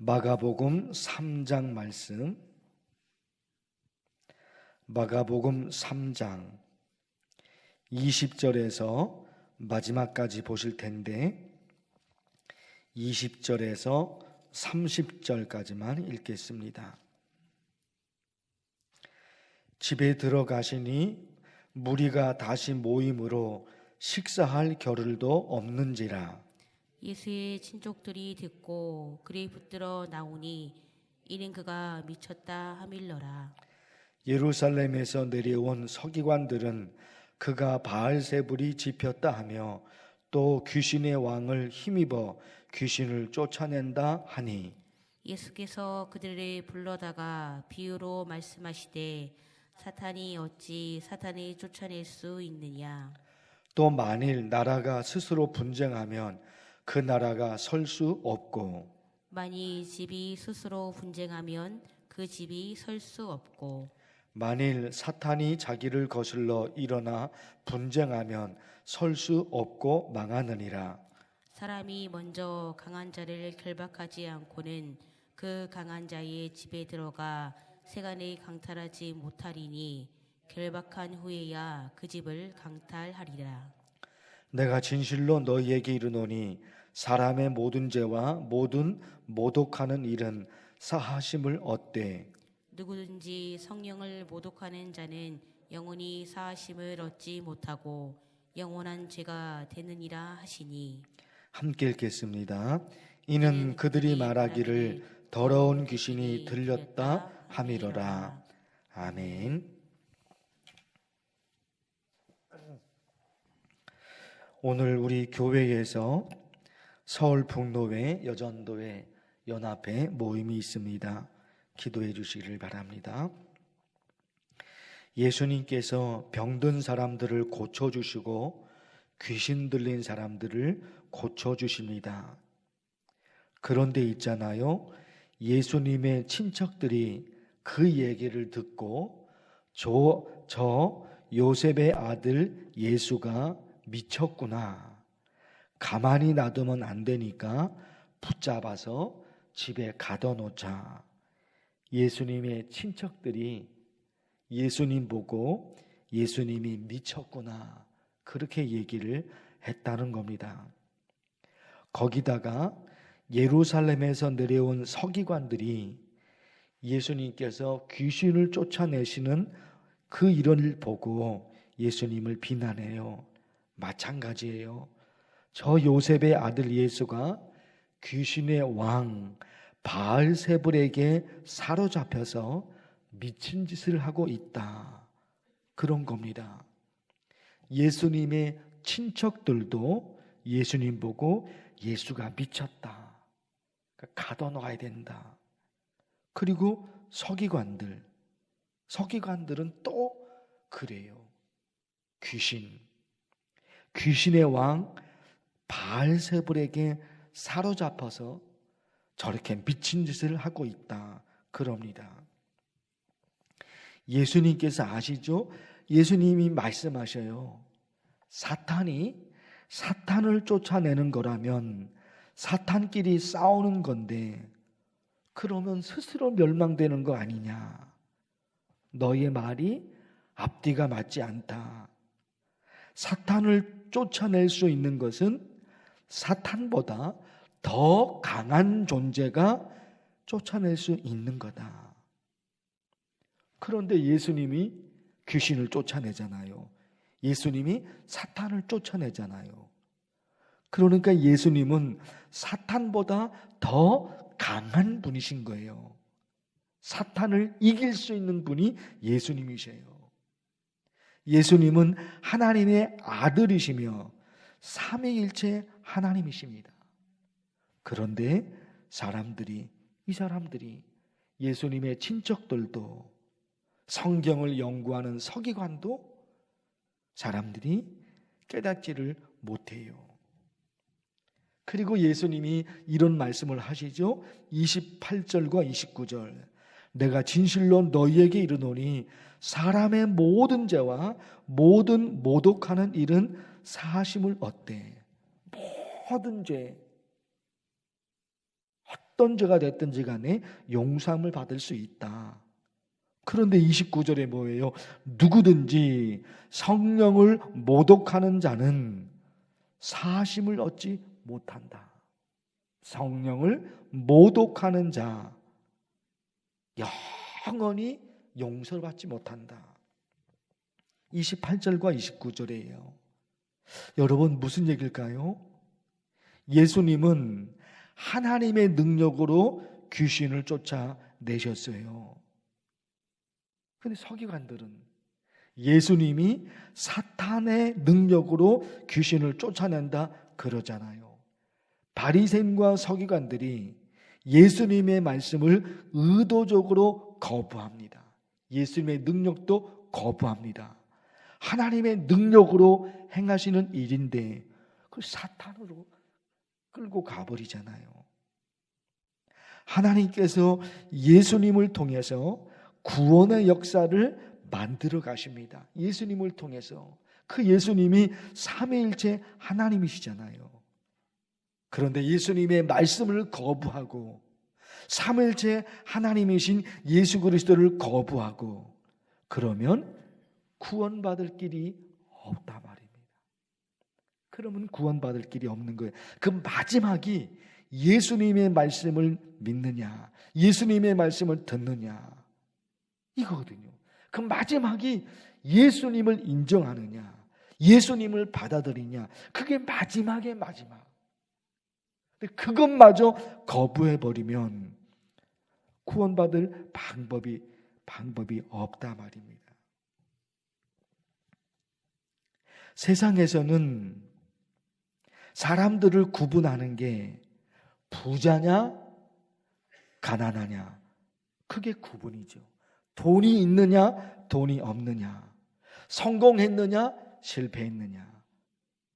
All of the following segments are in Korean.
마가복음 3장 말씀, 마가복음 3장 20절에서 마지막까지 보실 텐데 20절에서 30절까지만 읽겠습니다. 집에 들어가시니 무리가 다시 모임으로 식사할 겨를도 없는지라. 예수의 친족들이 듣고 그리 붙들어 나오니 이는 그가 미쳤다 하밀러라. 예루살렘에서 내려온 서기관들은 그가 바알세불이 집혔다 하며 또 귀신의 왕을 힘입어 귀신을 쫓아낸다 하니, 예수께서 그들을 불러다가 비유로 말씀하시되 사탄이 어찌 사탄을 쫓아낼 수 있느냐. 또 만일 나라가 스스로 분쟁하면 그 나라가 설 수 없고, 만일 집이 스스로 분쟁하면 그 집이 설 수 없고, 만일 사탄이 자기를 거슬러 일어나 분쟁하면 설 수 없고 망하느니라. 사람이 먼저 강한 자를 결박하지 않고는 그 강한 자의 집에 들어가 세간을 강탈하지 못하리니 결박한 후에야 그 집을 강탈하리라. 내가 진실로 너희에게 이르노니 사람의 모든 죄와 모든 모독하는 일은 사하심을 얻되 누구든지 성령을 모독하는 자는 영원히 사하심을 얻지 못하고 영원한 죄가 되느니라 하시니. 함께 읽겠습니다. 이는 그들이 말하기를 더러운 귀신이 들렸다 하미러라. 아멘. 오늘 우리 교회에서 서울 북노회 여전도회 연합회 모임이 있습니다. 기도해 주시기를 바랍니다. 예수님께서 병든 사람들을 고쳐주시고 귀신 들린 사람들을 고쳐주십니다. 그런데 있잖아요, 예수님의 친척들이 그 얘기를 듣고 저 요셉의 아들 예수가 미쳤구나, 가만히 놔두면 안 되니까 붙잡아서 집에 가둬놓자. 예수님의 친척들이 예수님 보고 예수님이 미쳤구나, 그렇게 얘기를 했다는 겁니다. 거기다가 예루살렘에서 내려온 서기관들이 예수님께서 귀신을 쫓아내시는 그 일을 보고 예수님을 비난해요. 마찬가지예요. 저 요셉의 아들 예수가 귀신의 왕 바알세불에게 사로잡혀서 미친 짓을 하고 있다, 그런 겁니다. 예수님의 친척들도 예수님 보고 예수가 미쳤다, 그러니까 가둬놓아야 된다. 그리고 서기관들은 또 그래요. 귀신의 왕 바알세불에게 사로잡혀서 저렇게 미친 짓을 하고 있다, 그럽니다. 예수님께서 아시죠? 예수님이 말씀하셔요. 사탄을 쫓아내는 거라면 사탄끼리 싸우는 건데 그러면 스스로 멸망되는 거 아니냐. 너의 말이 앞뒤가 맞지 않다. 사탄을 쫓아낼 수 있는 것은 사탄보다 더 강한 존재가 쫓아낼 수 있는 거다. 그런데 예수님이 귀신을 쫓아내잖아요. 예수님이 사탄을 쫓아내잖아요. 그러니까 예수님은 사탄보다 더 강한 분이신 거예요. 사탄을 이길 수 있는 분이 예수님이세요. 예수님은 하나님의 아들이시며 삼위일체 하나님이십니다. 그런데 이 사람들이 예수님의 친척들도 성경을 연구하는 서기관도 사람들이 깨닫지를 못해요. 그리고 예수님이 이런 말씀을 하시죠. 28절과 29절. 내가 진실로 너희에게 이르노니 사람의 모든 죄와 모든 모독하는 일은 사하심을 얻되. 모든 죄, 어떤 죄가 됐든지 간에 용서함을 받을 수 있다. 그런데 29절에 뭐예요? 누구든지 성령을 모독하는 자는 사심을 얻지 못한다. 성령을 모독하는 자 영원히 용서를 받지 못한다. 28절과 29절이에요. 여러분 무슨 얘기일까요? 예수님은 하나님의 능력으로 귀신을 쫓아내셨어요. 근데 서기관들은 예수님이 사탄의 능력으로 귀신을 쫓아낸다 그러잖아요. 바리새인과 서기관들이 예수님의 말씀을 의도적으로 거부합니다. 예수님의 능력도 거부합니다. 하나님의 능력으로 행하시는 일인데 그걸 사탄으로 끌고 가버리잖아요. 하나님께서 예수님을 통해서 구원의 역사를 만들어 가십니다. 예수님을 통해서. 그 예수님이 삼위일체 하나님이시잖아요. 그런데 예수님의 말씀을 거부하고 삼위일체 하나님이신 예수 그리스도를 거부하고 그러면 구원받을 길이 없다 말입니다. 그러면 구원받을 길이 없는 거예요. 그 마지막이 예수님의 말씀을 믿느냐, 예수님의 말씀을 듣느냐 이거거든요. 그 마지막이 예수님을 인정하느냐, 예수님을 받아들이냐, 그게 마지막의 마지막. 그것마저 거부해버리면 구원받을 방법이 없다 말입니다. 세상에서는 사람들을 구분하는 게 부자냐 가난하냐 그게 구분이죠. 돈이 있느냐 돈이 없느냐, 성공했느냐 실패했느냐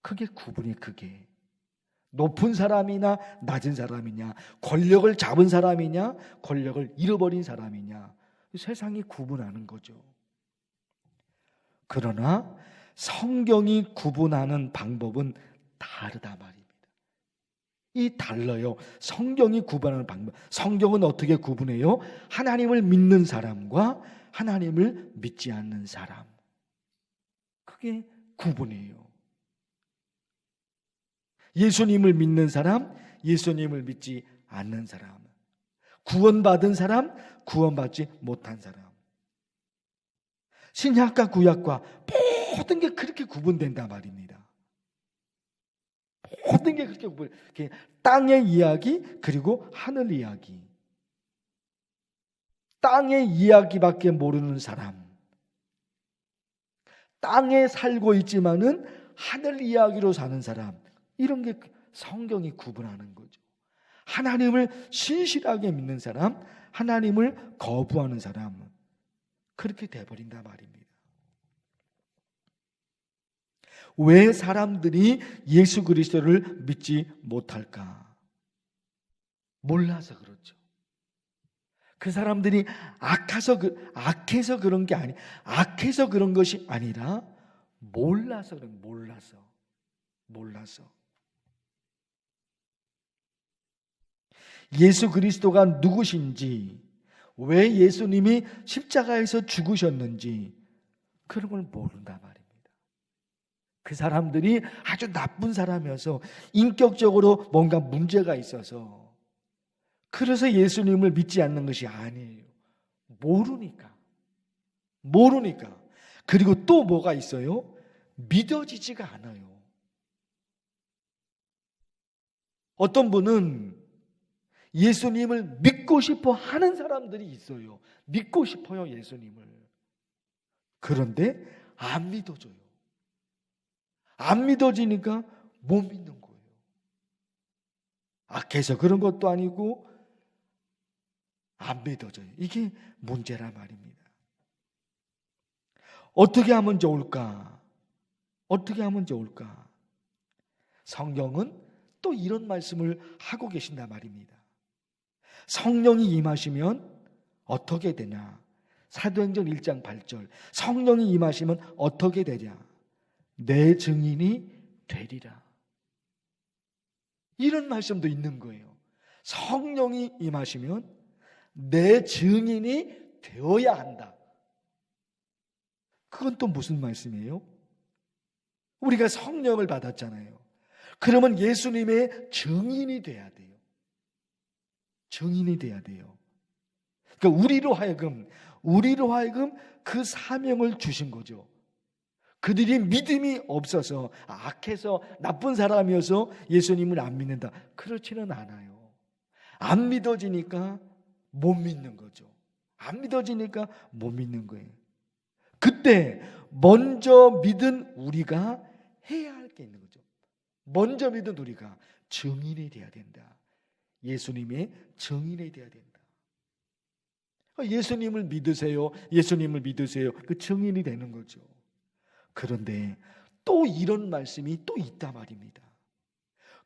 그게 구분이. 그게 높은 사람이나 낮은 사람이냐, 권력을 잡은 사람이냐 권력을 잃어버린 사람이냐, 세상이 구분하는 거죠. 그러나 성경이 구분하는 방법은 다르다 말입니다. 이 달라요. 성경이 구분하는 방법. 성경은 어떻게 구분해요? 하나님을 믿는 사람과 하나님을 믿지 않는 사람. 그게 구분이에요. 예수님을 믿는 사람, 예수님을 믿지 않는 사람. 구원받은 사람, 구원받지 못한 사람. 신약과 구약과 모든 게 그렇게 구분된단 말입니다. 모든 게 그렇게 구분. 땅의 이야기 그리고 하늘 이야기. 땅의 이야기밖에 모르는 사람. 땅에 살고 있지만은 하늘 이야기로 사는 사람. 이런 게 성경이 구분하는 거죠. 하나님을 신실하게 믿는 사람, 하나님을 거부하는 사람. 그렇게 돼버린단 말입니다. 왜 사람들이 예수 그리스도를 믿지 못할까? 몰라서 그렇죠. 그 사람들이 악해서 그런 게 아니, 악해서 그런 것이 아니라 몰라서 그런, 몰라서. 예수 그리스도가 누구신지, 왜 예수님이 십자가에서 죽으셨는지 그런 걸 모른단 말입니다. 그 사람들이 아주 나쁜 사람이어서 인격적으로 뭔가 문제가 있어서 그래서 예수님을 믿지 않는 것이 아니에요. 모르니까. 그리고 또 뭐가 있어요? 믿어지지가 않아요. 어떤 분은 예수님을 믿고 싶어 하는 사람들이 있어요. 믿고 싶어요, 예수님을. 그런데 안 믿어져요. 안 믿어지니까 못 믿는 거예요. 악해서 그런 것도 아니고 안 믿어져요. 이게 문제란 말입니다. 어떻게 하면 좋을까? 성경은 또 이런 말씀을 하고 계신단 말입니다. 성령이 임하시면 어떻게 되냐? 사도행전 1장 8절. 성령이 임하시면 어떻게 되냐? 내 증인이 되리라. 이런 말씀도 있는 거예요. 성령이 임하시면 내 증인이 되어야 한다. 그건 또 무슨 말씀이에요? 우리가 성령을 받았잖아요. 그러면 예수님의 증인이 돼야 돼요. 증인이 돼야 돼요. 그러니까 우리로 하여금 그 사명을 주신 거죠. 그들이 믿음이 없어서, 악해서, 나쁜 사람이어서 예수님을 안 믿는다. 그렇지는 않아요. 안 믿어지니까 못 믿는 거죠. 안 믿어지니까 못 믿는 거예요. 그때 먼저 믿은 우리가 해야 할 게 있는 거죠. 먼저 믿은 우리가 증인이 돼야 된다. 예수님의 증인이 돼야 된다. 예수님을 믿으세요. 예수님을 믿으세요. 그 증인이 되는 거죠. 그런데 또 이런 말씀이 또 있다 말입니다.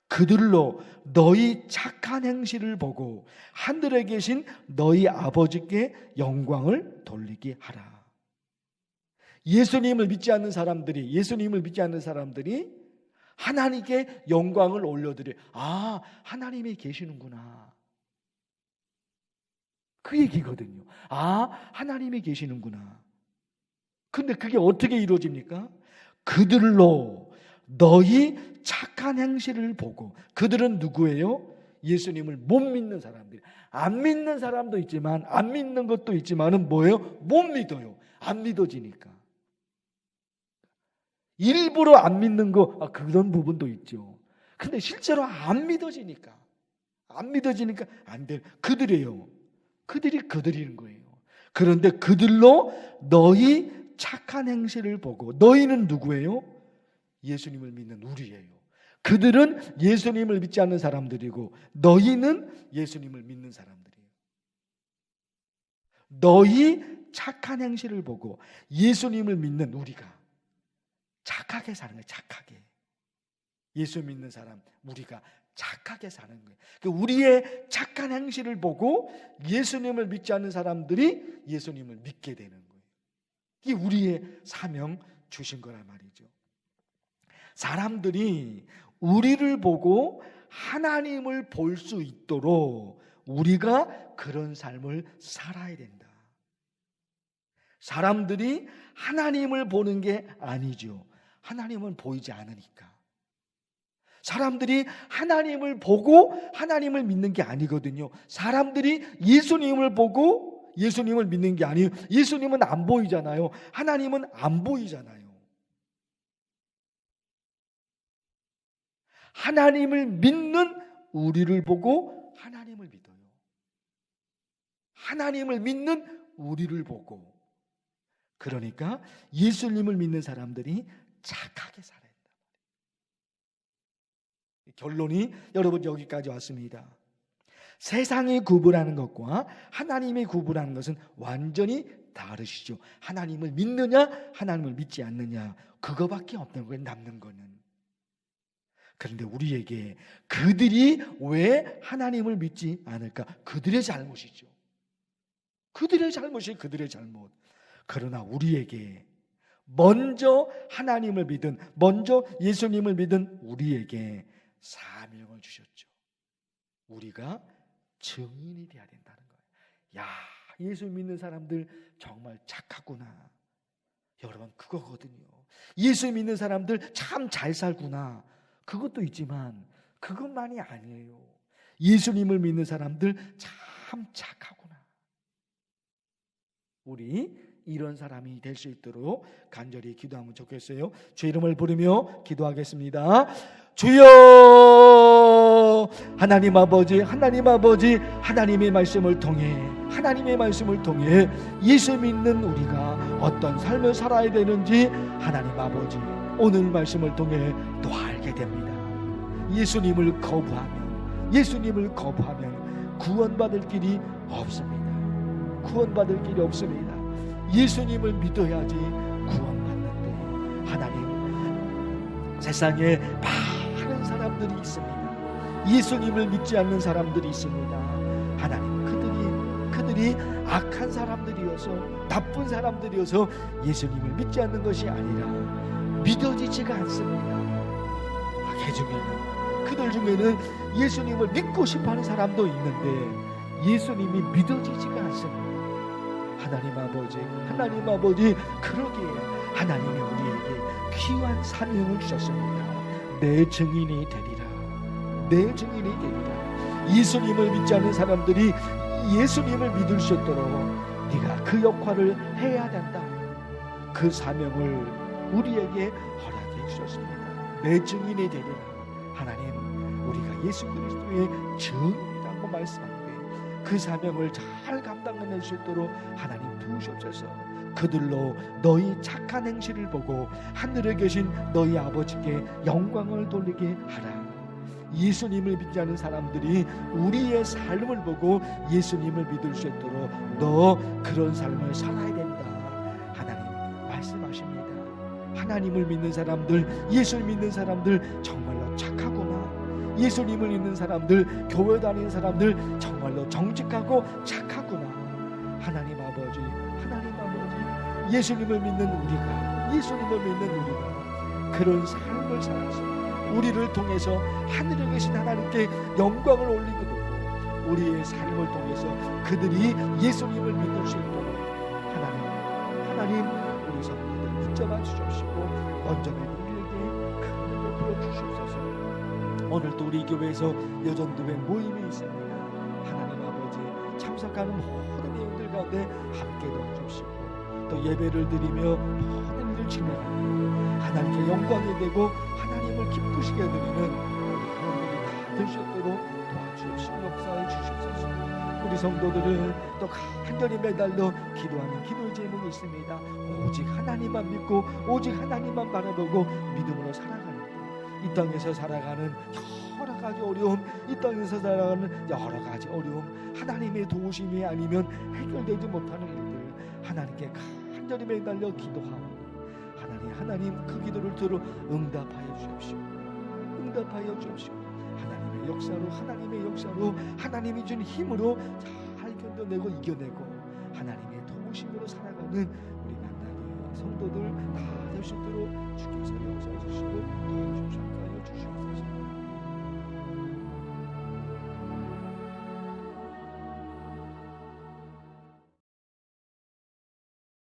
그들로 너희 착한 행실을 보고 하늘에 계신 너희 아버지께 영광을 돌리게 하라. 예수님을 믿지 않는 사람들이 하나님께 영광을 올려드려. 아, 하나님이 계시는구나. 그 얘기거든요. 아, 하나님이 계시는구나. 근데 그게 어떻게 이루어집니까? 그들로 너희 착한 행실을 보고. 그들은 누구예요? 예수님을 못 믿는 사람들. 안 믿는 사람도 있지만, 안 믿는 것도 있지만은 뭐예요? 못 믿어요. 안 믿어지니까. 일부러 안 믿는 거, 그런 부분도 있죠. 근데 실제로 안 믿어지니까 안 돼. 그들이에요. 그들이는 거예요. 그런데 그들로 너희 착한 행실을 보고. 너희는 누구예요? 예수님을 믿는 우리예요. 그들은 예수님을 믿지 않는 사람들이고 너희는 예수님을 믿는 사람들이에요. 너희 착한 행실을 보고 예수님을 믿는 우리가 착하게 사는 거예요. 착하게. 예수 믿는 사람, 우리가 착하게 사는 거예요. 그러니까 우리의 착한 행실을 보고 예수님을 믿지 않는 사람들이 예수님을 믿게 되는 거예요. 이게 우리의 사명 주신 거란 말이죠. 사람들이 우리를 보고 하나님을 볼 수 있도록 우리가 그런 삶을 살아야 된다. 사람들이 하나님을 보는 게 아니죠. 하나님은 보이지 않으니까. 사람들이 하나님을 보고 하나님을 믿는 게 아니거든요. 사람들이 예수님을 보고 예수님을 믿는 게 아니에요. 예수님은 안 보이잖아요. 하나님은 안 보이잖아요. 하나님을 믿는 우리를 보고 하나님을 믿어요. 하나님을 믿는 우리를 보고. 그러니까 예수님을 믿는 사람들이 착하게 살아야 된다. 결론이 여러분 여기까지 왔습니다. 세상이 구분하는 것과 하나님이 구분하는 것은 완전히 다르시죠. 하나님을 믿느냐 하나님을 믿지 않느냐, 그거밖에 없는 거예요. 남는 거는. 그런데 우리에게 그들이 왜 하나님을 믿지 않을까? 그들의 잘못이죠. 그들의 잘못. 그러나 우리에게 먼저 하나님을 믿은, 먼저 예수님을 믿은 우리에게 사명을 주셨죠. 우리가 증인이 돼야 된다는 거예요. 야, 예수 믿는 사람들 정말 착하구나. 여러분, 그거거든요. 예수 믿는 사람들 참 잘 살구나. 그것도 있지만 그것만이 아니에요. 예수님을 믿는 사람들 참 착하구나. 우리 이런 사람이 될 수 있도록 간절히 기도하면 좋겠어요. 주 이름을 부르며 기도하겠습니다. 주여, 하나님 아버지, 하나님의 말씀을 통해 예수 믿는 우리가 어떤 삶을 살아야 되는지 하나님 아버지 오늘 말씀을 통해 또 알게 됩니다. 예수님을 거부하면 구원받을 길이 없습니다. 예수님을 믿어야지 구원받는데, 하나님, 세상에 많은 사람들이 있습니다. 예수님을 믿지 않는 사람들이 있습니다. 하나님, 그들이 악한 사람들이어서, 나쁜 사람들이어서 예수님을 믿지 않는 것이 아니라 믿어지지가 않습니다. 악해 중에는 그들 중에는 예수님을 믿고 싶어하는 사람도 있는데 예수님이 믿어지지가 않습니다. 하나님 아버지 그러기에 하나님이 우리에게 귀한 사명을 주셨습니다. 내 증인이 되리라. 내 증인이 되리라. 예수님을 믿지 않는 사람들이 예수님을 믿을 수 있도록 네가 그 역할을 해야 된다. 그 사명을 우리에게 허락해 주셨습니다. 내 증인이 되리라. 하나님, 우리가 예수 그리스도의 증인이라고 말씀하는데 그 사명을 잘 감당해낼 수 있도록 하나님 도우시옵소서. 그들로 너희 착한 행실을 보고 하늘에 계신 너희 아버지께 영광을 돌리게 하라. 예수님을 믿지 않는 사람들이 우리의 삶을 보고 예수님을 믿을 수 있도록 너 그런 삶을 살아야 된다. 하나님 말씀하십니다. 하나님을 믿는 사람들, 예수를 믿는 사람들 정말로 착하구나. 예수님을 믿는 사람들, 교회 다니는 사람들 정말로 정직하고 착하구나. 하나님 아버지, 예수님을 믿는 우리가 그런 삶을 살아서 우리를 통해서 하늘에 계신 하나님께 영광을 올리기도 우리의 삶을 통해서 그들이 예수님을 믿을 수 있도록 하나님 우리 성도들 붙잡아 주십시고 언제나 우리에게 큰 힘을 주시옵소서. 오늘도 우리 교회에서 여전도회 모임이 있습니다. 하나님 아버지 참석하는 모든 예언들 가운데 함께 도와주시고 또 예배를 드리며 모든 일을 진행하며 하나님께 영광이 되고 하나님을 기쁘시게 드리는 우리 성도들이 다 될 수 있도록 도와주시고 역사해 주시옵소서. 우리 성도들은 또 간절히 매달려 기도하는 기도의 제목이 있습니다. 오직 하나님만 믿고 오직 하나님만 바라보고 믿음으로 살아가는 것. 이 땅에서 살아가는 여러 가지 어려움, 이 땅에서 살아가는 여러 가지 어려움, 하나님의 도우심이 아니면 해결되지 못하는 일들 하나님께 간절히 매달려 기도하오니 하나님 그 기도를 들어 응답하여 주십시오. 하나님의 역사로 하나님이 준 힘으로 잘 견뎌내고 이겨내고 하나님의 도우심으로 살아가는 우리 만나게 성도들 다 될 수 있도록 주께서 역사해 주시고 도와주시옵소서.